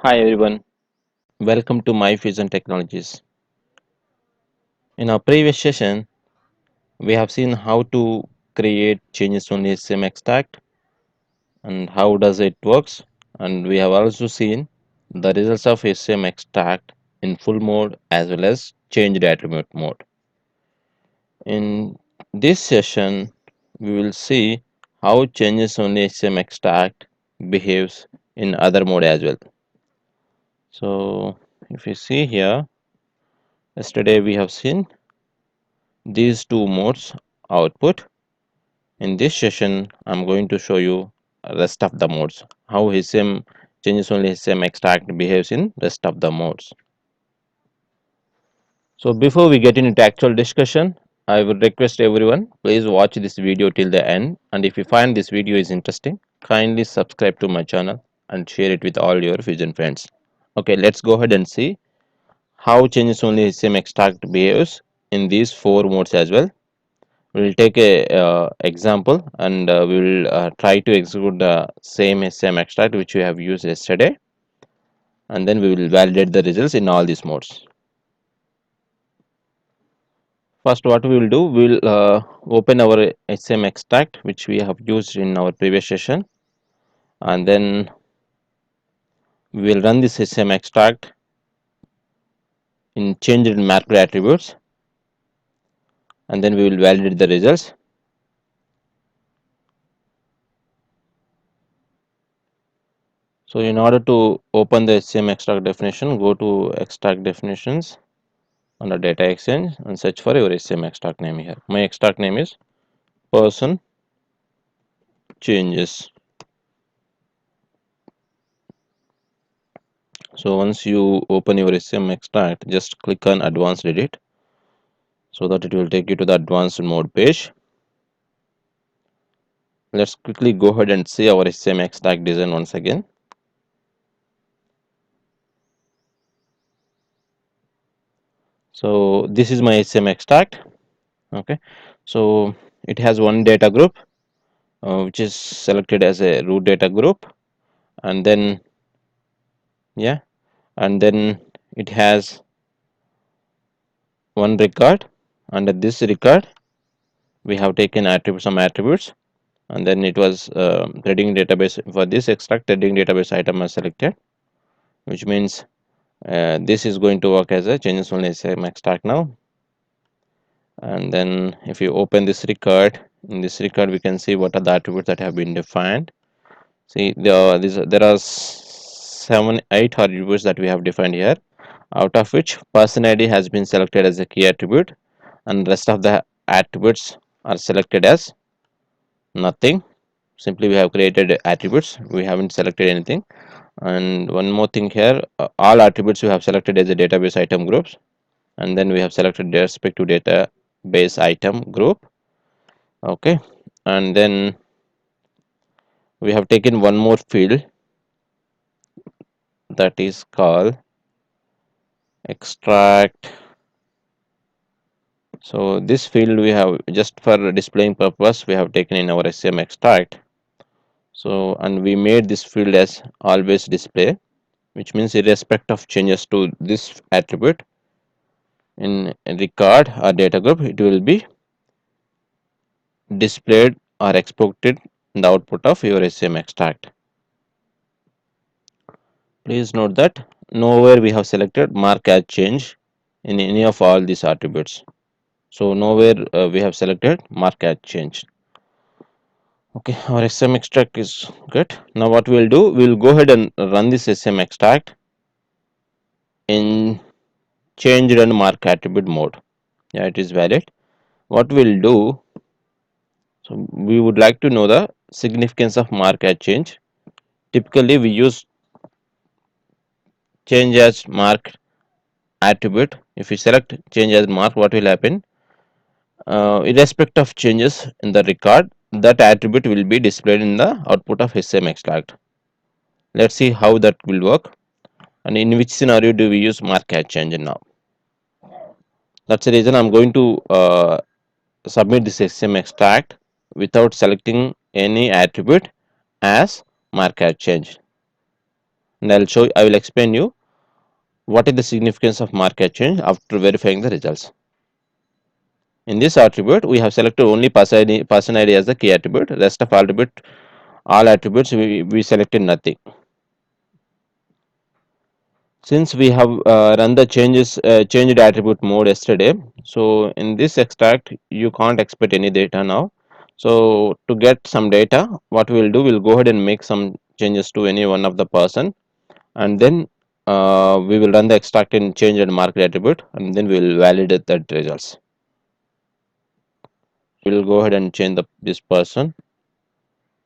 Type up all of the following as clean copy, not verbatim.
Hi everyone, welcome to My Fusion Technologies. In our previous session, we have seen how to create changes only HCM extract and how does it works, and we have also seen the results of HCM extract in full mode as well as changed attribute mode. In this session, we will see how changes only HCM extract behaves in other mode as well. So if you see here, yesterday we have seen these two modes output. In this session, I'm going to show you rest of the modes, how HCM changes only HCM extract behaves in rest of the modes. So before we get into actual discussion, I would request everyone, please watch this video till the end, and if you find this video is interesting, kindly subscribe to my channel and share it with all your Fusion friends. Okay, let's go ahead and see how changes only HCM extract behaves in these four modes as well. We'll take a example, and we will try to execute the same extract which we have used yesterday, and then we will validate the results in all these modes. First, what we will do, we will open our HCM extract which we have used in our previous session, and then we will run this HCM extract in changed market attributes, and then we will validate the results. So in order to open the HCM extract definition, go to extract definitions under data exchange and search for your HCM extract name here. My extract name is person changes. So once you open your HCM extract, just click on advanced edit so that it will take you to the advanced mode page. Let's quickly go ahead and see our HCM extract design once again. So this is my HCM extract. Okay, so it has one data group which is selected as a root data group, and then and then it has one record. Under this record we have taken some attributes, and then it was threading database. For this extract, threading database item is selected, which means this is going to work as a changes only HCM extract now. And then if you open this record, in this record we can see what are the attributes that have been defined. See, there are 8 attributes that we have defined here, out of which person ID has been selected as a key attribute, and rest of the attributes are selected as nothing. Simply we have created attributes, we haven't selected anything. And one more thing here, all attributes we have selected as a database item groups, and then we have selected the respective database item group. Okay, and then we have taken one more field that is called extract. So this field we have just for displaying purpose we have taken in our HCM extract. So, and we made this field as always display, which means irrespective of changes to this attribute in a record or data group, it will be displayed or exported in the output of your HCM extract. Please note that nowhere we have selected mark as change in any of all these attributes. So nowhere we have selected mark as change. Okay, our HCM extract is good. Now what we will do, we will go ahead and run this HCM extract in changed and mark attribute mode. Yeah, it is valid. What we'll do, so we would like to know the significance of mark as change. Typically we use change as mark attribute. If we select change as mark, what will happen, irrespective of changes in the record, that attribute will be displayed in the output of HCM extract. Let's see how that will work, and in which scenario do we use mark as change now. That's the reason I'm going to submit this HCM extract without selecting any attribute as mark as change. and I will explain you what is the significance of market change after verifying the results. In this attribute, we have selected only person ID as the key attribute. Rest of all attributes we selected nothing. Since we have run the changed attribute mode yesterday, so in this extract you can't expect any data now. So to get some data, what we will do, we'll go ahead and make some changes to any one of the person, and then we will run the extract in change and market attribute, and then we will validate that results. We'll go ahead and change this person,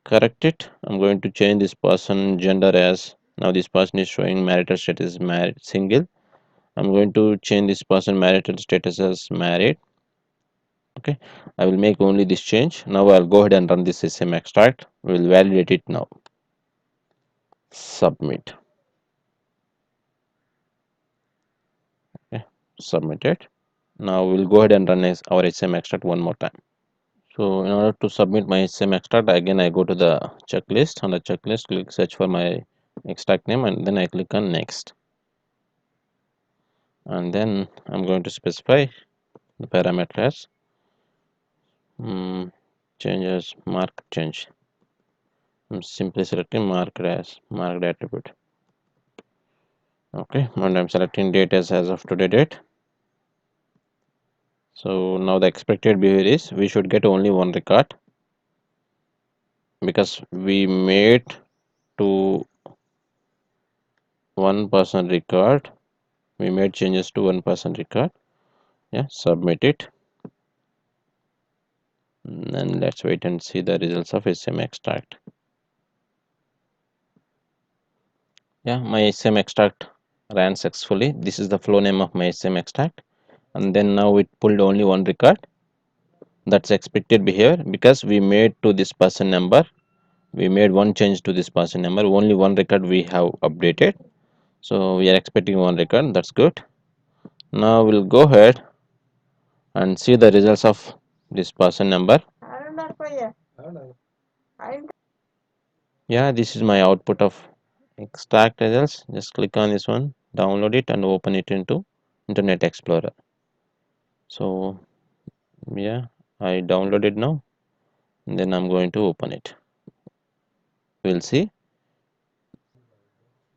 correct it. I'm going to change this person gender as, now this person is showing marital status married single. I'm going to change this person marital status as married. Okay, I will make only this change. Now I'll go ahead and run this HCM extract. We will validate it now. Submit. Okay, submit it. Now we'll go ahead and run our HCM extract one more time. So in order to submit my HCM extract, again I go to the checklist. On the checklist, click search for my extract name, and then I click on next. And then I'm going to specify the parameters. Changes mark change. I'm simply selecting marked as marked attribute. Okay, and I'm selecting date as of today date. So now the expected behavior is we should get only one record, because we made to one person record. We made changes to one person record. Yeah, submit it. And then let's wait and see the results of HCM extract. Yeah, my HCM extract ran successfully. This is the flow name of my HCM extract, and then now it pulled only one record. That's expected behavior, because we made to this person number, we made one change to this person number, only one record we have updated, so we are expecting one record. That's good. Now we'll go ahead and see the results of this person number. Yeah, this is my output of extract results. Just click on this one, download it, and open it into Internet Explorer. So yeah, I downloaded now, and then I'm going to open it. We'll see.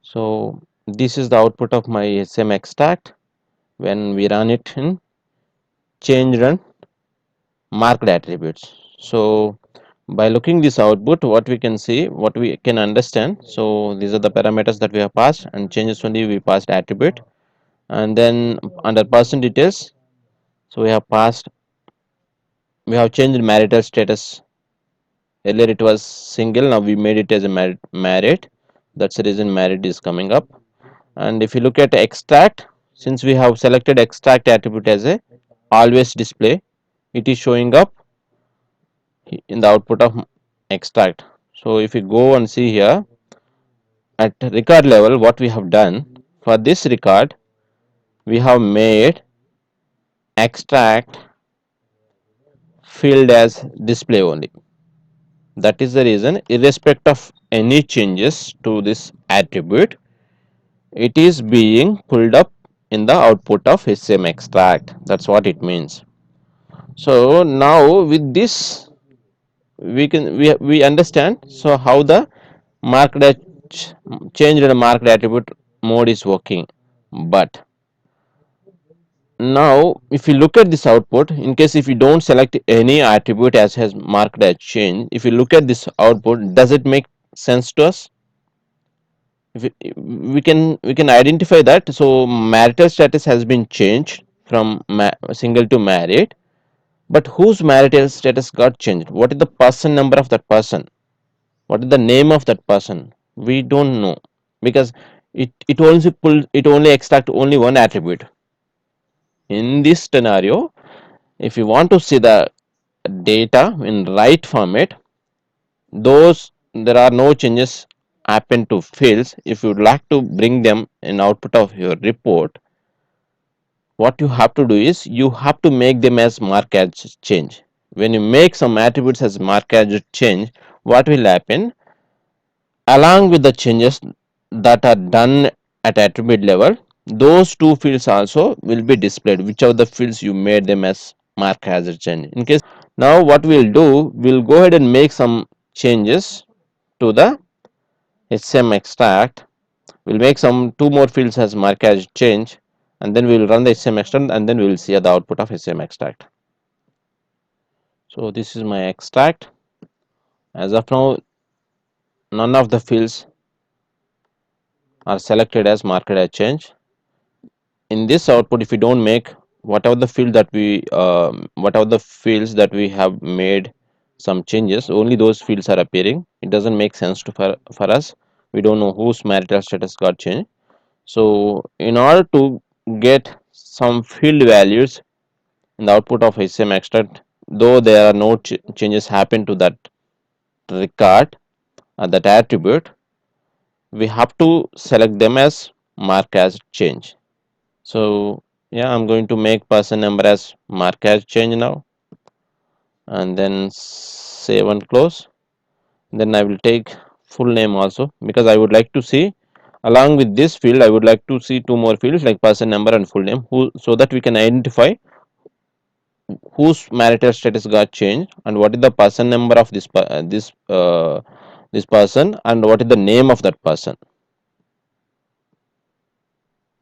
So this is the output of my HCM extract when we run it in change run marked attributes. So by looking this output, what we can see, what we can understand, so these are the parameters that we have passed, and changes only we passed attribute, and then under person details, so we have changed marital status. Earlier it was single, now we made it as a married. That's the reason married is coming up. And if you look at extract, since we have selected extract attribute as a always display, it is showing up in the output of extract. So if you go and see here at record level, what we have done for this record, we have made extract field as display only. That is the reason, irrespective of any changes to this attribute, it is being pulled up in the output of HCM extract. That's what it means. So now with this we understand so how the marked change in marked attribute mode is working. But now if you look at this output, in case if you don't select any attribute as has marked as change, if you look at this output, does it make sense to us? If we can identify that. So marital status has been changed from single to married, but whose marital status got changed? What is the person number of that person? What is the name of that person? We don't know, because it only extract only one attribute. In this scenario, if you want to see the data in right format, those there are no changes happen to fields. If you would like to bring them in output of your report, what you have to do is you have to make them as mark as change. When you make some attributes as mark as change, what will happen? Along with the changes, that are done at attribute level, those two fields also will be displayed, whichever the fields you made them as mark as a change. In case, now what we'll do, we'll go ahead and make some changes to the HCM extract. We'll make some two more fields as mark as change, and then we'll run the HCM extract, and then we will see the output of HCM extract. So this is my extract. As of now, none of the fields are selected as marked as change. In this output, if we don't make whatever the field that we whatever the fields that we have made some changes, only those fields are appearing. It doesn't make sense to for us. We don't know whose marital status got changed. So in order to get some field values in the output of HCM extract, though there are no changes happen to that record or that attribute, we have to select them as mark as change. So yeah, I'm going to make person number as mark as change now, and then save and close. Then I will take full name also, because I would like to see along with this field, I would like to see two more fields like person number and full name, who, so that we can identify whose marital status got changed and what is the person number of this person, and what is the name of that person.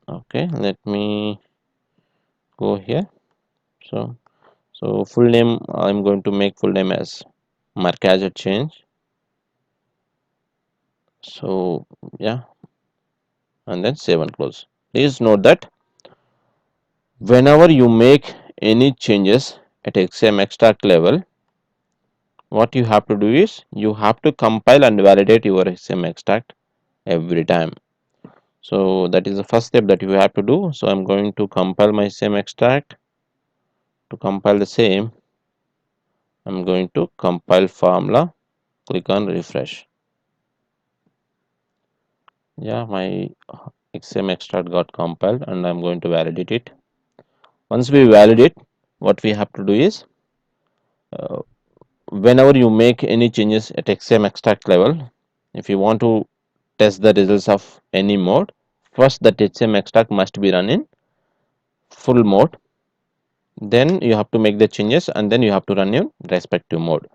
Okay, let me go here. So full name, I'm going to make full name as mark as a change. So yeah, and then save and close. Please note that whenever you make any changes at HCM extract level, what you have to do is you have to compile and validate your HCM extract every time. So that is the first step that you have to do. So I'm going to compile my HCM extract. To compile the same, I'm going to compile formula, click on refresh. Yeah, my HCM extract got compiled, and I'm going to validate it. Once we validate, what we have to do is uh, whenever you make any changes at HCM extract level, if you want to test the results of any mode, first that HCM extract must be run in full mode. Then you have to make the changes, and then you have to run in respective mode.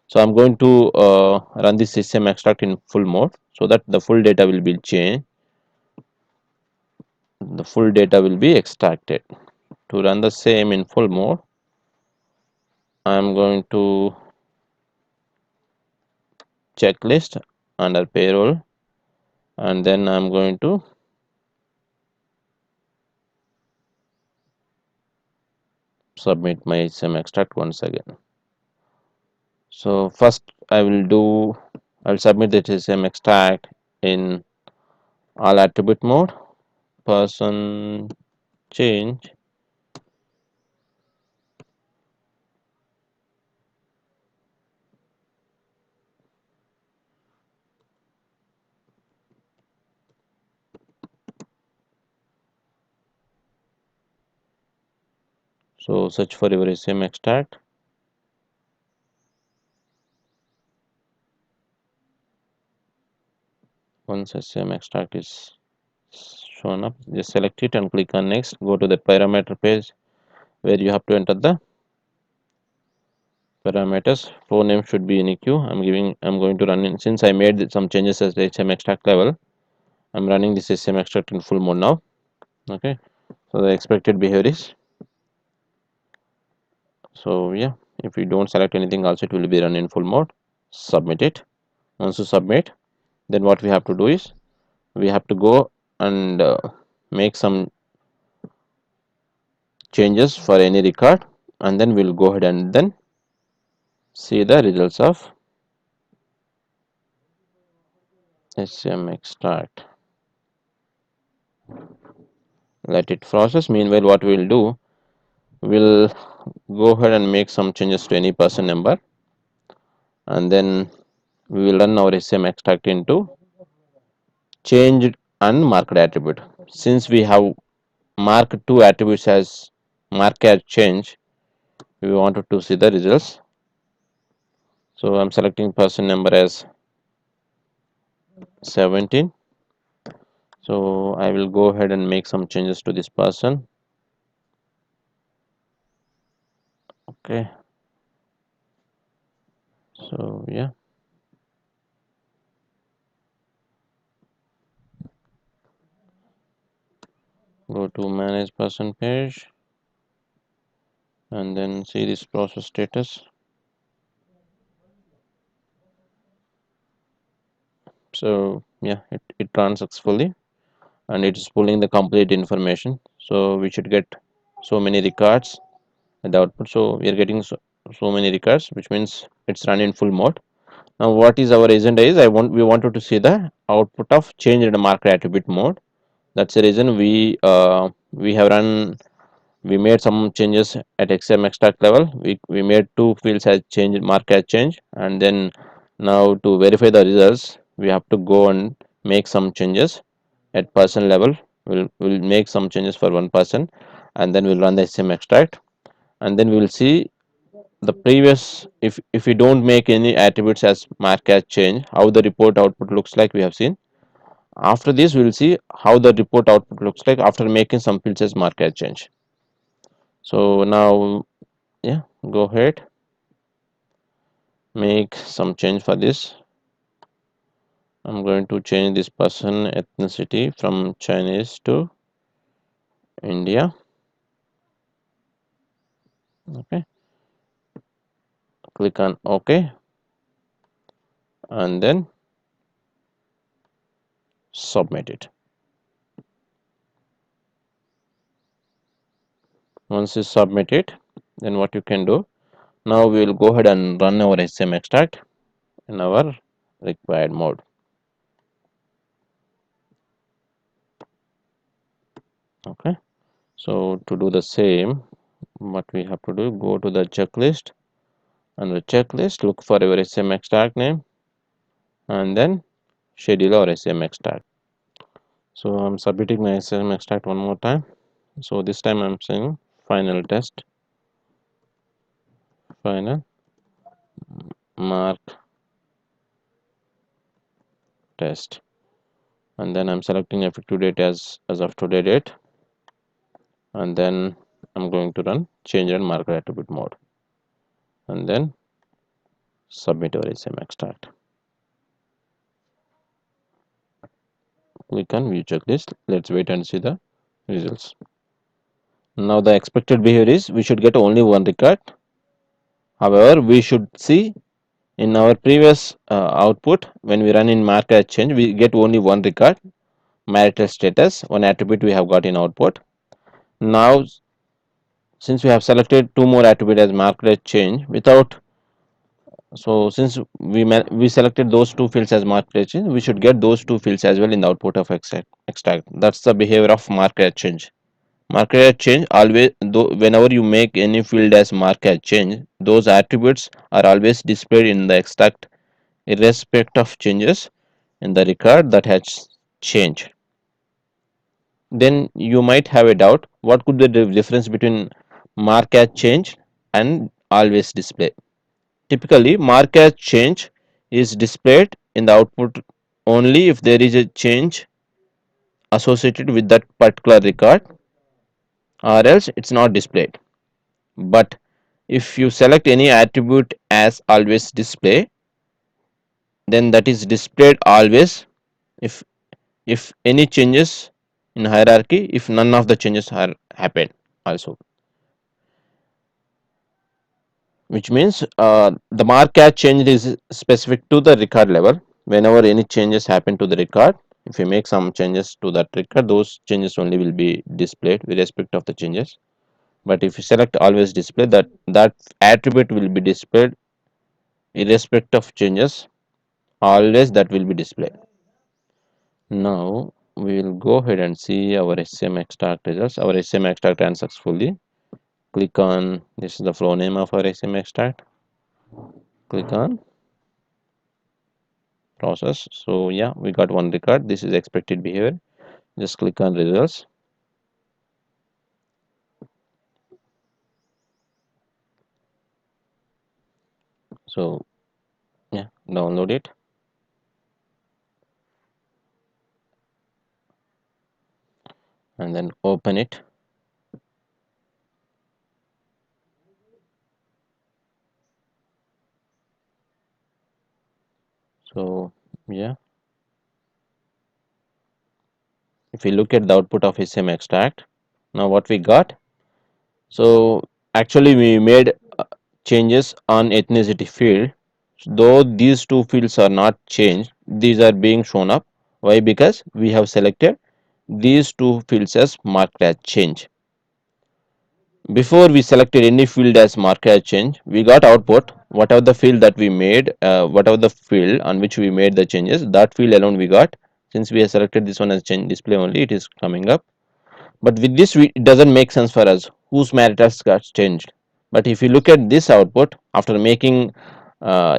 So I'm going to run this HCM extract in full mode, so that the full data will be changed. The full data will be extracted. To run the same in full mode, I'm going to checklist under payroll, and then I'm going to submit my HCM extract once again. So first I'll submit the HCM extract in all attribute mode, person change, so search for your HCM extract. Once HCM extract is shown up, just select it and click on next. Go to the parameter page where you have to enter the parameters. Flow name should be unique. I'm going to run in, since I made some changes at the HCM extract level, I'm running this HCM extract in full mode now. Okay, so the expected behavior is, so yeah, if you don't select anything also, it will be run in full mode. Submit it. Once you submit, then what we have to do is we have to go and make some changes for any record, and then we'll go ahead and then see the results of HCM extract. Let it process. Meanwhile, what we'll do, we'll go ahead and make some changes to any person number, and then we will run our HCM extract into changed and marked attribute. Since we have marked two attributes as mark as change, we wanted to see the results. So I'm selecting person number as 17, So I will go ahead and make some changes to this person. Okay, so yeah, go to manage person page and then see this process status. So yeah, it runs successfully and it is pulling the complete information. So we should get so many records at the output. So we are getting so many records, which means it's running in full mode. Now what is our agenda is we wanted to see the output of change in the market attribute mode. That's the reason we have run. We made some changes at XM extract level. We made two fields as change mark as change, and then now to verify the results we have to go and make some changes at person level. We'll make some changes for one person, and then we'll run the XM extract, and then we will see the previous, if we don't make any attributes as mark as change, how the report output looks like we have seen. After this we will see how the report output looks like after making some fields as mark as change. So now, yeah, go ahead, make some change for this. I'm going to change this person ethnicity from Chinese to India. Okay, click on OK and then submit it. Once you submit it, then what you can do, now we will go ahead and run our HCM extract in our required mode. Okay, so to do the same, what we have to do, go to the checklist, and the checklist look for your HCM extract name and then schedule our HCM extract. So I'm submitting my HCM extract one more time. So this time I'm saying final test, final mark test, and then I'm selecting effective date as of today date, and then I'm going to run change and marker attribute mode, and then submit our HCM extract. Click on view checklist. Let's wait and see the results. Now the expected behavior is we should get only one record. However, we should see in our previous output, when we run in mark as change, we get only one record, marital status, one attribute we have got in output. Now since we have selected two more attribute as marked as change without, so since we selected those two fields as marked as change, we should get those two fields as well in the output of extract. That's the behavior of mark as change. Mark as change always, whenever you make any field as mark as change, those attributes are always displayed in the extract irrespective of changes in the record that has changed. Then you might have a doubt, what could be the difference between mark as change and always display. Typically mark as change is displayed in the output only if there is a change associated with that particular record, or else it's not displayed. But if you select any attribute as always display, then that is displayed always if any changes in hierarchy, if none of the changes are happened also, which means the mark as changed is specific to the record level. Whenever any changes happen to the record, if you make some changes to that record, those changes only will be displayed with respect of the changes. But if you select always display, that attribute will be displayed irrespective of changes, always that will be displayed. Now we will go ahead and see our HCM extract results. Our HCM extract ran successfully. Click on, this is the flow name of our HCM extract. Click on process. So yeah, we got one record. This is expected behavior. Just click on results. So yeah, download it. and then open it. So yeah, if we look at the output of HCM extract, now what we got. So actually we made changes on ethnicity field. Though these two fields are not changed, these are being shown up. Why? Because we have selected these two fields as marked as change. Before we selected any field as marked as change, we got output whatever the field that we made, whatever the field on which we made the changes, that field alone we got. Since we have selected this one as change display only, it is coming up. But with this, it doesn't make sense for us whose matters got changed. But if you look at this output after making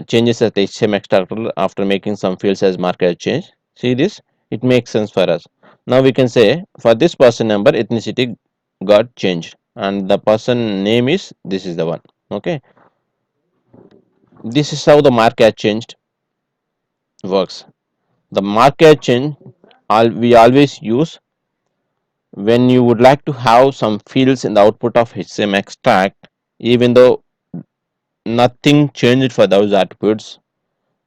changes at HCM extractor, after making some fields as marked as change, see this, it makes sense for us. Now we can say for this person number, ethnicity got changed, and the person name is, this is the one. Okay, this is how the mark as changed works. The mark as change we always use when you would like to have some fields in the output of HCM extract, even though nothing changed for those attributes.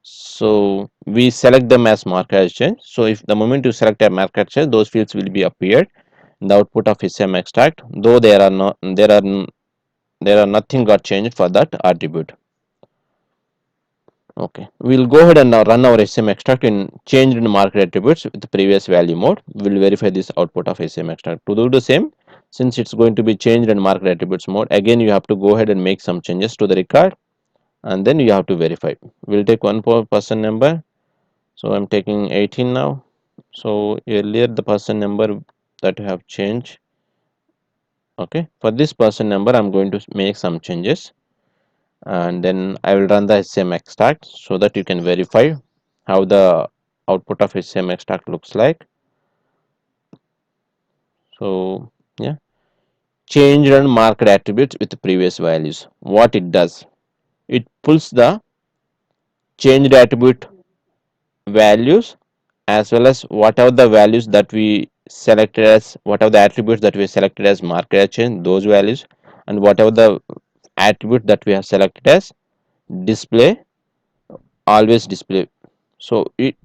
So we select them as mark as change. So if the moment you select a mark as change, those fields will be appeared in the output of HCM extract, though there are nothing got changed for that attribute. Okay, we'll go ahead and now run our HCM extract in changed in marked attributes with the previous value mode. We'll verify this output of HCM extract. To do the same, since it's going to be changed in marked attributes mode, again you have to go ahead and make some changes to the record, and then you have to verify. We'll take one person number. So I'm taking 18 now. So earlier the person number that you have changed. Okay, for this person number I'm going to make some changes, and then I will run the HCM extract so that you can verify how the output of HCM extract looks like. So yeah, change and marked attributes with the previous values. What it does, it pulls the changed attribute values as well as whatever the values that we selected as, whatever the attributes that we selected as marked as change, those values, and whatever the attribute that we have selected as display, always display. So it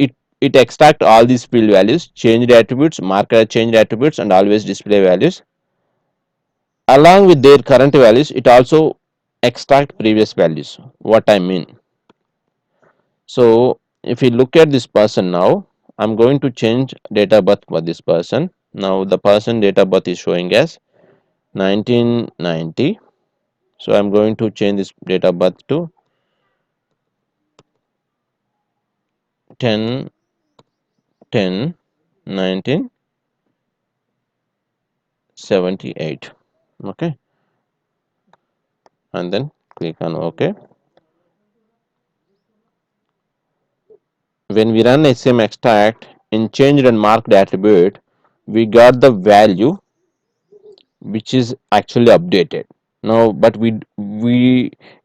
extract all these field values, changed attributes, marked as changed attributes, and always display values. Along with their current values, it also extract previous values. What I mean. So if we look at this person now, I'm going to change date of birth for this person. Now the person date of birth is showing as 1990. So I'm going to change this date of birth to 10 10 1978. Okay, and then click on OK. When we run HCM extract in changed and marked attribute, we got the value which is actually updated now, but we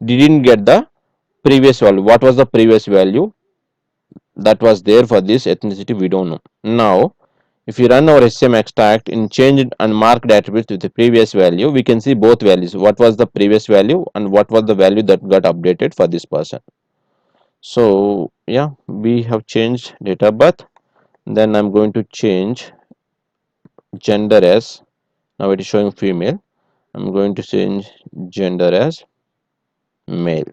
didn't get the previous value. What was the previous value that was there for this ethnicity? We don't know. Now if you run our HCM extract in changed and marked attributes with the previous value, we can see both values, what was the previous value and what was the value that got updated for this person. So yeah, we have changed date of birth. Then I'm going to change gender as, now it is showing female, I'm going to change gender as male,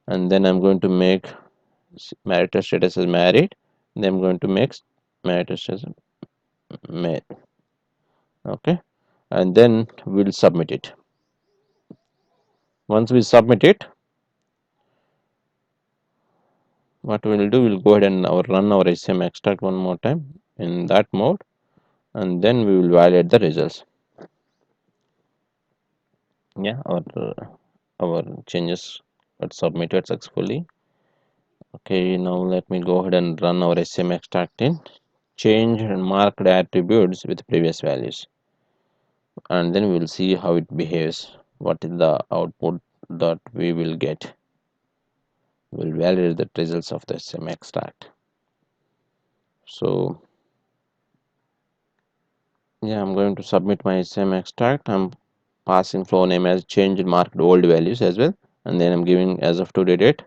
and then I'm going to make marital status as married, then I'm going to make marital status male. Okay, and then we'll submit it. Once we submit it, what we'll do, we'll go ahead and run our HCM extract one more time in that mode, and then we will validate the results. Yeah, our changes got submitted successfully. Okay, now let me go ahead and run our HCM extract in change and marked attributes with previous values, and then we will see how it behaves. What is the output that we will get? We'll validate the results of the HCM extract. So Yeah, I'm going to submit my HCM extract. I'm passing flow name as changed marked old values as well, and then I'm giving as of today date,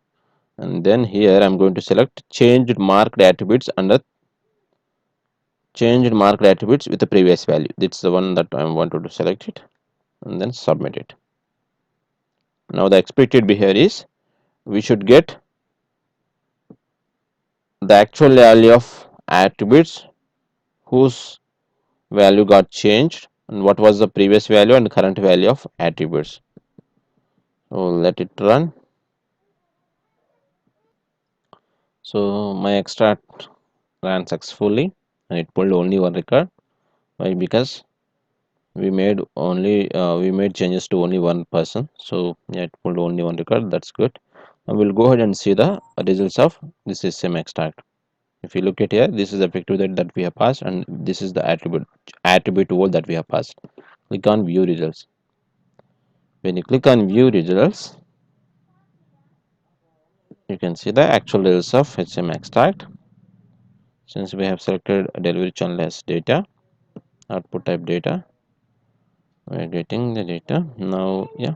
and then here I'm going to select changed marked attributes under changed marked attributes with the previous value. That's the one that I wanted to select it and then submit it. Now the expected behavior is we should get the actual value of attributes whose value got changed and what was the previous value and current value of attributes. So let it run. So my extract ran successfully and it pulled only one record. Why? Because we made changes to only one person. So yeah, it pulled only one record. That's good. And we'll go ahead and see the results of this HCM extract. If you look at here, this is the effective that we have passed, and this is the attribute role that we have passed. Click on view results. When you click on view results, you can see the actual results of HCM extract. Since we have selected delivery channel as data, output type data, we are getting the data now. Yeah,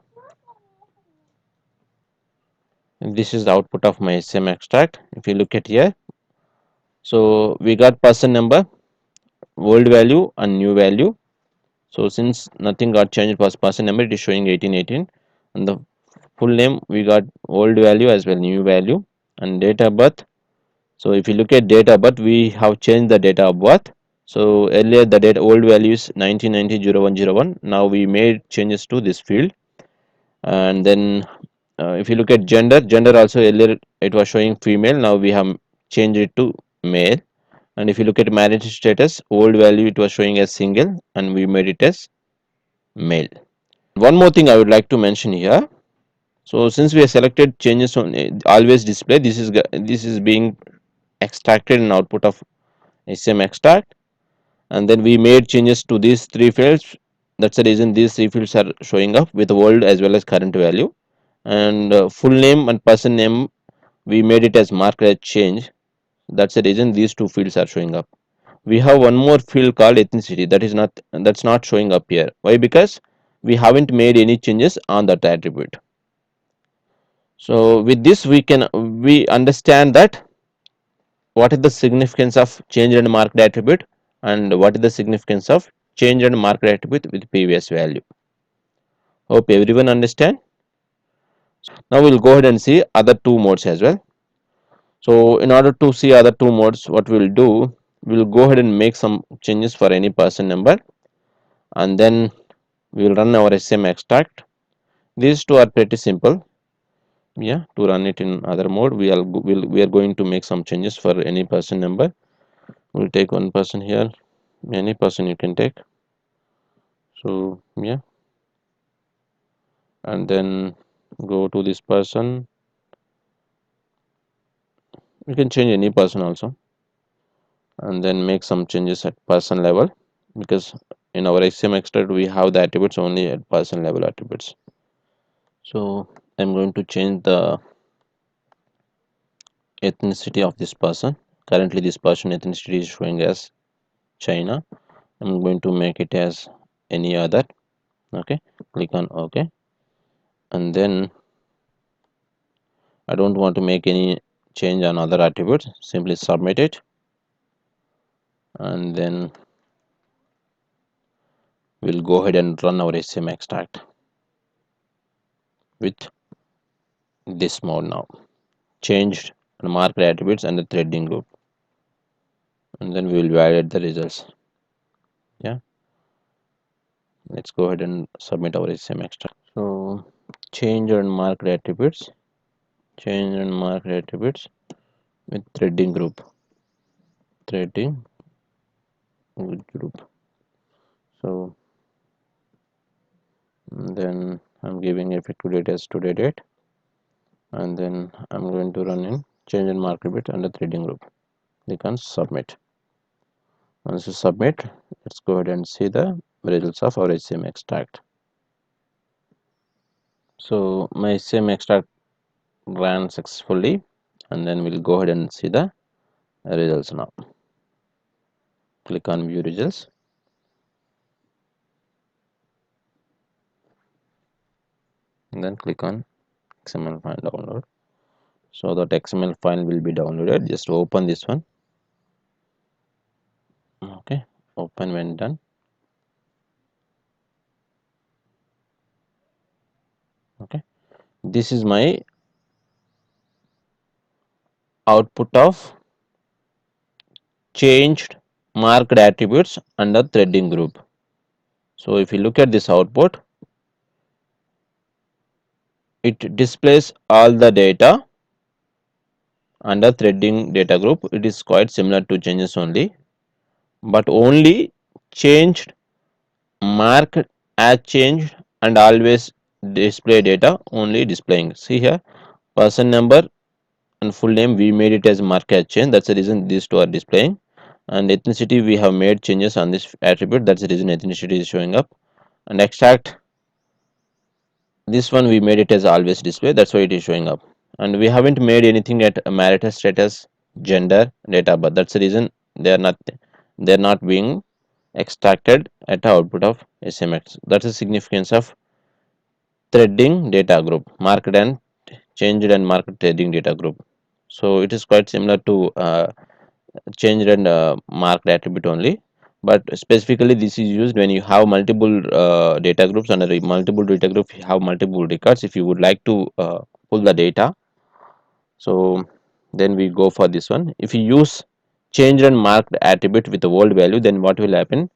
and this is the output of my HCM extract. If you look at here, so we got person number, old value and new value. So since nothing got changed for person number, it is showing 1818, and the full name we got old value as well new value, and date of birth. So if you look at date of birth, we have changed the date of birth. So earlier the date old value is 1990-0101. Now we made changes to this field, and then if you look at gender also earlier it was showing female. Now we have changed it to male. And if you look at marriage status, old value it was showing as single, and we made it as male. One more thing I would like to mention here. So since we have selected changes on always display, this is being extracted in output of HCM extract, and then we made changes to these three fields. That's the reason these three fields are showing up with old as well as current value, and full name and person name we made it as marked as change. That's the reason these two fields are showing up. We have one more field called ethnicity that's not showing up here. Why? Because we haven't made any changes on that attribute. So with this we understand that what is the significance of change and marked attribute, and what is the significance of change and marked attribute with previous value. Hope everyone understand. Now we'll go ahead and see other two modes as well. So in order to see other two modes, what we'll do, we'll go ahead and make some changes for any person number, and then we will run our HCM extract. These two are pretty simple. Yeah, to run it in other mode, we are going to make some changes for any person number. We'll take one person here, any person you can take. So yeah, and then go to this person. You can change any person also, and then make some changes at person level, because in our HCM extract we have the attributes only at person level attributes. So I'm going to change the ethnicity of this person. Currently this person ethnicity is showing as China. I'm going to make it as any other. Okay, click on OK, and then I don't want to make any change on other attributes. Simply submit it, and then we'll go ahead and run our HCM extract with this mode now. Changed and marked attributes and the threading group, and then we will validate the results. Yeah, let's go ahead and submit our HCM extract. So change and marked attributes, change and marked attributes with threading group, threading group. So then I'm giving effective date as today date, and then I'm going to run in change and mark attribute under threading group. Click on submit. Once you submit, let's go ahead and see the results of our HCM extract. So my HCM extract ran successfully, and then we'll go ahead and see the results now. Click on view results. and then click on XML file download. So that XML file will be downloaded. Just open this one. Okay, open when done. Okay, this is my output of changed marked attributes under threading group. So if you look at this output, it displays all the data under threading data group. It is quite similar to changes only, but only changed, marked as changed, and always display data only displaying. See here, person number and full name we made it as mark as change. That's the reason these two are displaying. And ethnicity we have made changes on this attribute. That's the reason ethnicity is showing up. And extract, this one we made it as always display. That's why it is showing up. And we haven't made anything at marital status, gender, data, but that's the reason they are not being extracted at the output of SMX. That's the significance of threading data group, marked and changed and marked threading data group. So it is quite similar to changed and marked attribute only, but specifically this is used when you have multiple data groups. Under a multiple data group you have multiple records. If you would like to pull the data, so then we go for this one. If you use changed and marked attribute with the old value, then what will happen,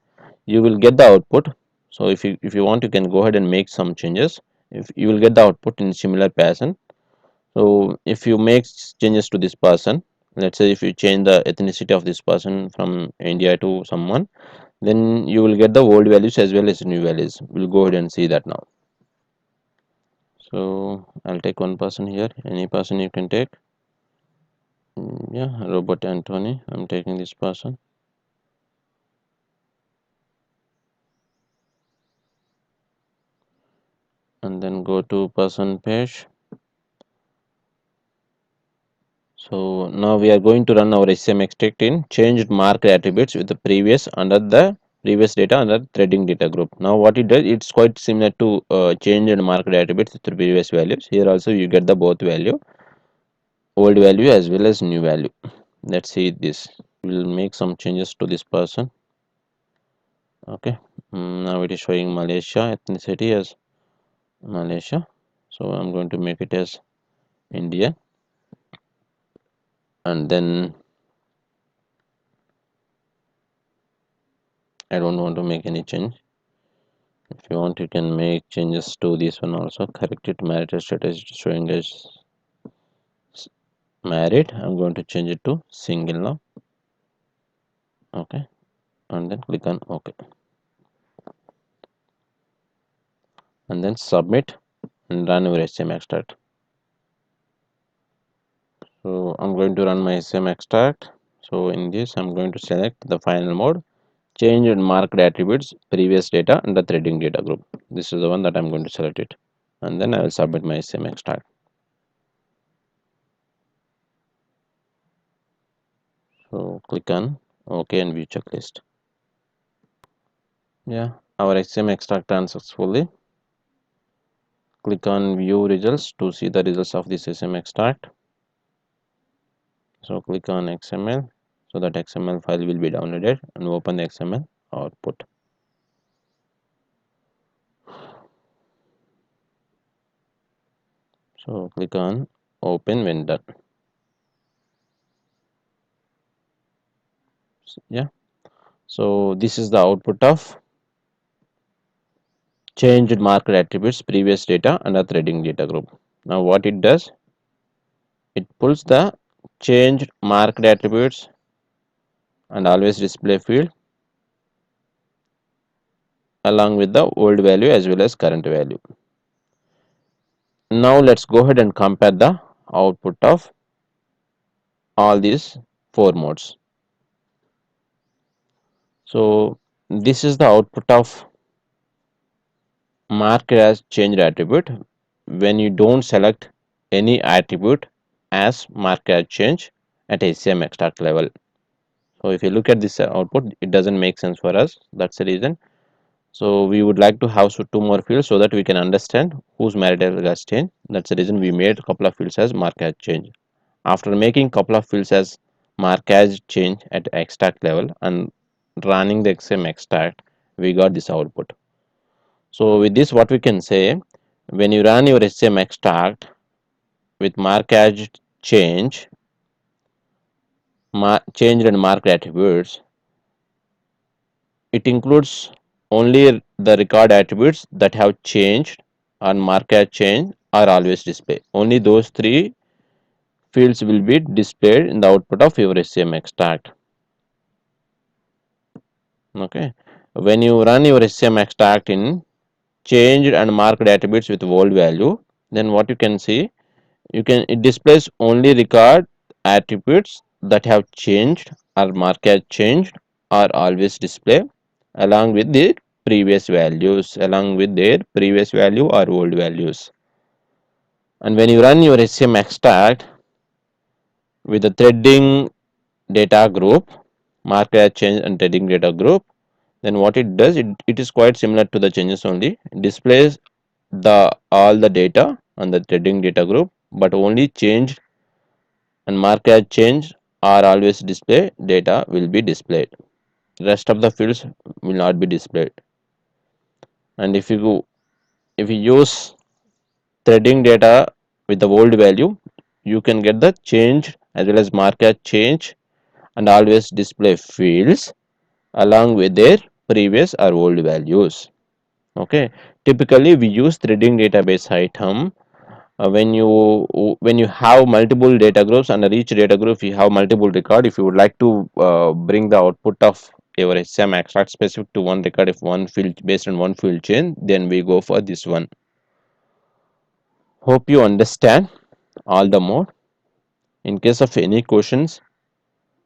you will get the output. So if you want, you can go ahead and make some changes. If you will get the output in similar fashion. So if you make changes to this person, let's say if you change the ethnicity of this person from India to someone, then you will get the old values as well as new values. We'll go ahead and see that now. So I'll take one person here, any person you can take. Yeah, Robert Anthony, I'm taking this person. And then go to person page. So now we are going to run our HCM extract in changed marked attributes with the previous under the previous data under threading data group. Now what it does, it's quite similar to change and marked attributes with the previous values. Here also you get the both value, old value as well as new value. Let's see this. We'll make some changes to this person. Okay, now it is showing Malaysia, ethnicity as Malaysia. So I'm going to make it as India, and then I don't want to make any change. If you want, you can make changes to this one also. Correct it, marital status showing as married. I'm going to change it to single now. Okay, and then click on OK, and then submit and run your HCM extract. So I'm going to run my HCM extract. So in this, I'm going to select the final mode, change and marked attributes, previous data, and the threading data group. This is the one that I'm going to select it, and then I will submit my HCM extract. So click on OK and view checklist. Yeah, our HCM extract ran successfully. Click on view results to see the results of this HCM extract. So click on XML, so that XML file will be downloaded, and open the XML output. So click on open when done. Yeah, so this is the output of changed marked attributes, previous data, and a threading data group. Now what it does, it pulls the changed marked attributes and always display field along with the old value as well as current value. Now let's go ahead and compare the output of all these four modes. So this is the output of marked as changed attribute when you don't select any attribute as marked as change at HCM extract level. So if you look at this output, it doesn't make sense for us. That's the reason So we would like to have two more fields so that we can understand whose marital has changed. That's the reason we made a couple of fields as mark as change. After making couple of fields as mark as change at extract level and running the XM extract, we got this output. So with this, what we can say, when you run your HCM extract with mark as change, changed and marked attributes, it includes only the record attributes that have changed or mark as change are always displayed. Only those three fields will be displayed in the output of your HCM extract. Okay. When you run your HCM extract in changed and marked attributes with old value, then what you can see, it displays only record attributes that have changed or marked as changed are always display along with the previous values, along with their previous value or old values. And when you run your HCM extract with the threading data group, marked as change and threading data group, then what it does, it is quite similar to the changes only. It displays the all the data on the threading data group, but only changed and mark as change are always displayed, data will be displayed. Rest of the fields will not be displayed. And if you use threading data with the old value, you can get the change as well as mark as change and always display fields along with their previous or old values. Okay, typically we use threading database item when you have multiple data groups. Under each data group you have multiple record. If you would like to bring the output of your HCM extract specific to one record, if one field based on one field change, then we go for this one. Hope you understand all the more. In case of any questions,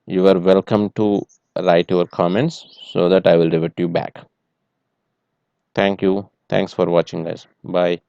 you are welcome to write your comments so that I will revert you back. Thank you. Thanks for watching, guys. Bye.